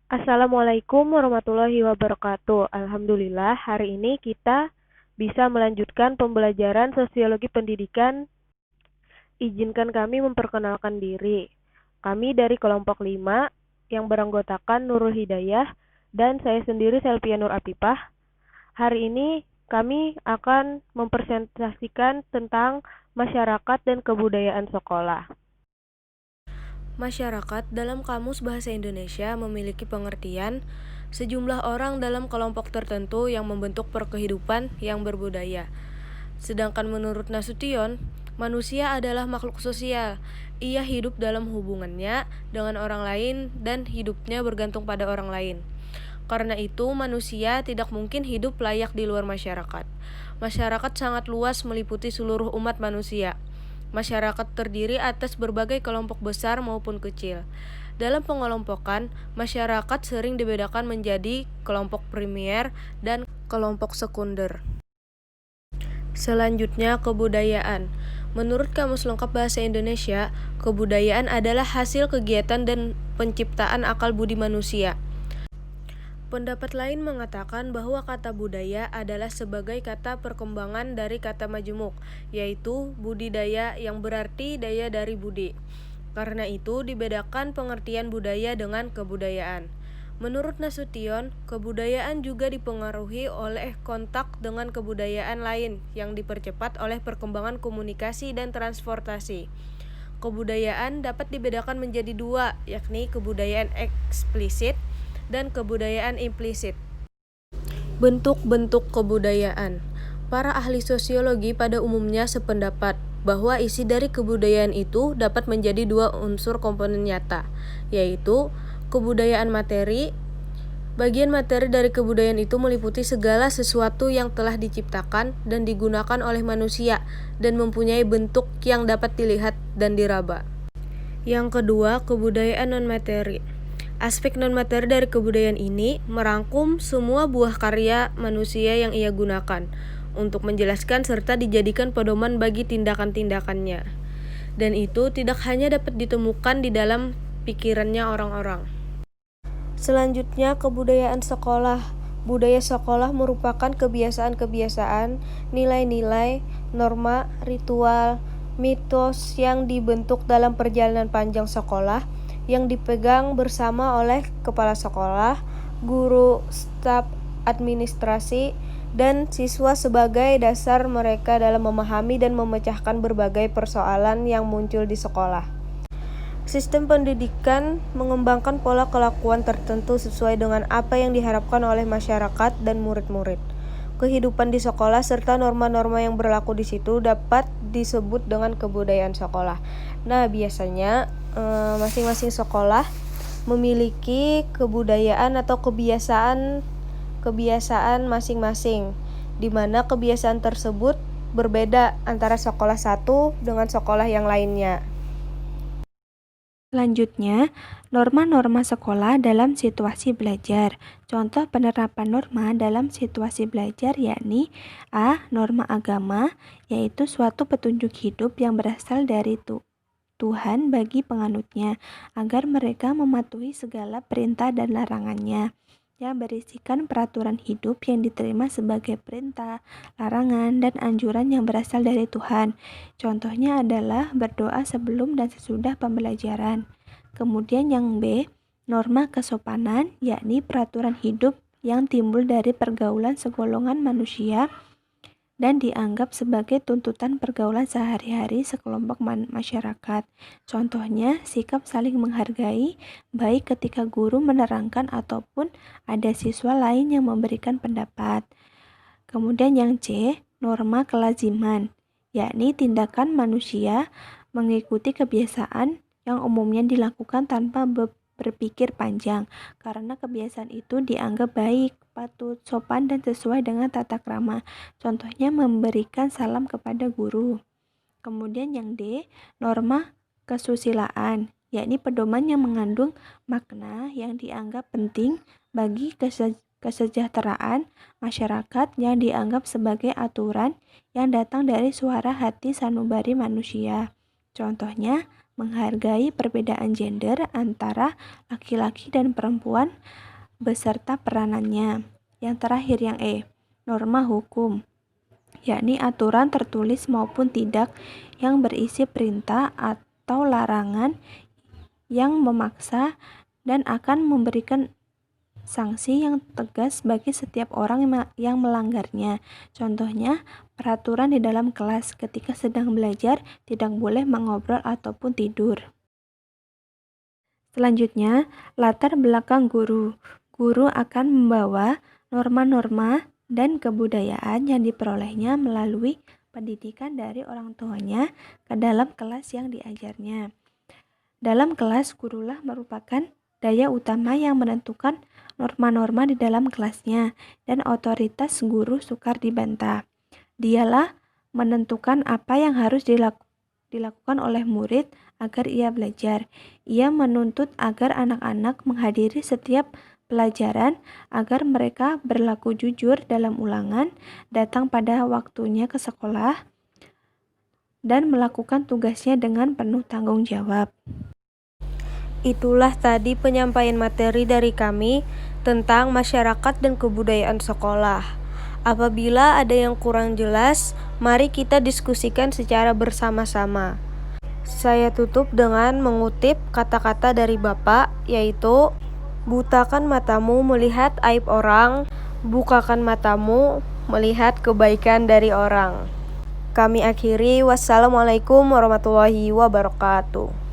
Assalamualaikum warahmatullahi wabarakatuh. Alhamdulillah, hari ini kita bisa melanjutkan pembelajaran sosiologi pendidikan. Izinkan kami memperkenalkan diri. Kami dari kelompok 5 yang beranggotakan Nurul Hidayah dan saya sendiri Selvia Nur Apipah. Hari ini kami akan mempresentasikan tentang masyarakat dan kebudayaan sekolah. Masyarakat dalam Kamus Bahasa Indonesia memiliki pengertian sejumlah orang dalam kelompok tertentu yang membentuk perkehidupan yang berbudaya. Sedangkan menurut Nasution, manusia adalah makhluk sosial. Ia hidup dalam hubungannya dengan orang lain dan hidupnya bergantung pada orang lain. Karena itu, manusia tidak mungkin hidup layak di luar masyarakat. Masyarakat sangat luas meliputi seluruh umat manusia. Masyarakat terdiri atas berbagai kelompok besar maupun kecil. Dalam pengelompokan, masyarakat sering dibedakan menjadi kelompok primer dan kelompok sekunder. Selanjutnya, kebudayaan. Menurut Kamus Lengkap Bahasa Indonesia, kebudayaan adalah hasil kegiatan dan penciptaan akal budi manusia. Pendapat lain mengatakan bahwa kata budaya adalah sebagai kata perkembangan dari kata majemuk, yaitu budidaya yang berarti daya dari budi. Karena itu dibedakan pengertian budaya dengan kebudayaan. Menurut Nasution, kebudayaan juga dipengaruhi oleh kontak dengan kebudayaan lain yang dipercepat oleh perkembangan komunikasi dan transportasi. Kebudayaan dapat dibedakan menjadi dua, yakni kebudayaan eksplisit dan kebudayaan implisit. Bentuk-bentuk kebudayaan. Para ahli sosiologi pada umumnya sependapat bahwa isi dari kebudayaan itu dapat menjadi dua unsur komponen nyata, yaitu kebudayaan materi. Bagian materi dari kebudayaan itu meliputi segala sesuatu yang telah diciptakan dan digunakan oleh manusia dan mempunyai bentuk yang dapat dilihat dan diraba. Yang kedua, kebudayaan non-materi. Aspek non-materi dari kebudayaan ini merangkum semua buah karya manusia yang ia gunakan untuk menjelaskan serta dijadikan pedoman bagi tindakan-tindakannya. Dan itu tidak hanya dapat ditemukan di dalam pikirannya orang-orang. Selanjutnya, kebudayaan sekolah. Budaya sekolah merupakan kebiasaan-kebiasaan, nilai-nilai, norma, ritual, mitos yang dibentuk dalam perjalanan panjang sekolah yang dipegang bersama oleh kepala sekolah, guru, staf administrasi, dan siswa sebagai dasar mereka dalam memahami dan memecahkan berbagai persoalan yang muncul di sekolah. Sistem pendidikan mengembangkan pola kelakuan tertentu sesuai dengan apa yang diharapkan oleh masyarakat dan murid-murid. Kehidupan di sekolah serta norma-norma yang berlaku di situ dapat disebut dengan kebudayaan sekolah. Nah, biasanya masing-masing sekolah memiliki kebudayaan atau kebiasaan masing-masing, di mana kebiasaan tersebut berbeda antara sekolah satu dengan sekolah yang lainnya. Selanjutnya, norma-norma sekolah dalam situasi belajar. Contoh penerapan norma dalam situasi belajar yakni A. Norma agama, yaitu suatu petunjuk hidup yang berasal dari Tuhan bagi penganutnya, agar mereka mematuhi segala perintah dan larangannya, yang berisikan peraturan hidup yang diterima sebagai perintah, larangan, dan anjuran yang berasal dari Tuhan. Contohnya adalah berdoa sebelum dan sesudah pembelajaran. Kemudian yang B, norma kesopanan, yakni peraturan hidup yang timbul dari pergaulan segolongan manusia dan dianggap sebagai tuntutan pergaulan sehari-hari sekelompok masyarakat. Contohnya, sikap saling menghargai, baik ketika guru menerangkan ataupun ada siswa lain yang memberikan pendapat. Kemudian yang C, norma kelaziman, yakni tindakan manusia mengikuti kebiasaan yang umumnya dilakukan tanpa berpikir panjang, karena kebiasaan itu dianggap baik, patut, sopan, dan sesuai dengan tata krama. Contohnya memberikan salam kepada guru. Kemudian yang D, norma kesusilaan, yakni pedoman yang mengandung makna yang dianggap penting bagi kesejahteraan masyarakat yang dianggap sebagai aturan yang datang dari suara hati sanubari manusia. Contohnya, menghargai perbedaan gender antara laki-laki dan perempuan beserta peranannya. Yang terakhir yang E, norma hukum, yakni aturan tertulis maupun tidak yang berisi perintah atau larangan yang memaksa dan akan memberikan sanksi yang tegas bagi setiap orang yang melanggarnya. Contohnya, peraturan di dalam kelas ketika sedang belajar tidak boleh mengobrol ataupun tidur. Selanjutnya, latar belakang guru. Guru akan membawa norma-norma dan kebudayaan yang diperolehnya melalui pendidikan dari orang tuanya ke dalam kelas yang diajarnya. Dalam kelas, gurulah merupakan daya utama yang menentukan norma-norma di dalam kelasnya, dan otoritas guru sukar dibantah. Dialah menentukan apa yang harus dilakukan oleh murid agar ia belajar. Ia menuntut agar anak-anak menghadiri setiap pelajaran, agar mereka berlaku jujur dalam ulangan, datang pada waktunya ke sekolah, dan melakukan tugasnya dengan penuh tanggung jawab. Itulah tadi penyampaian materi dari kami tentang masyarakat dan kebudayaan sekolah. Apabila ada yang kurang jelas, mari kita diskusikan secara bersama-sama. Saya tutup dengan mengutip kata-kata dari Bapak, yaitu butakan matamu melihat aib orang, bukakan matamu melihat kebaikan dari orang. Kami akhiri, wassalamualaikum warahmatullahi wabarakatuh.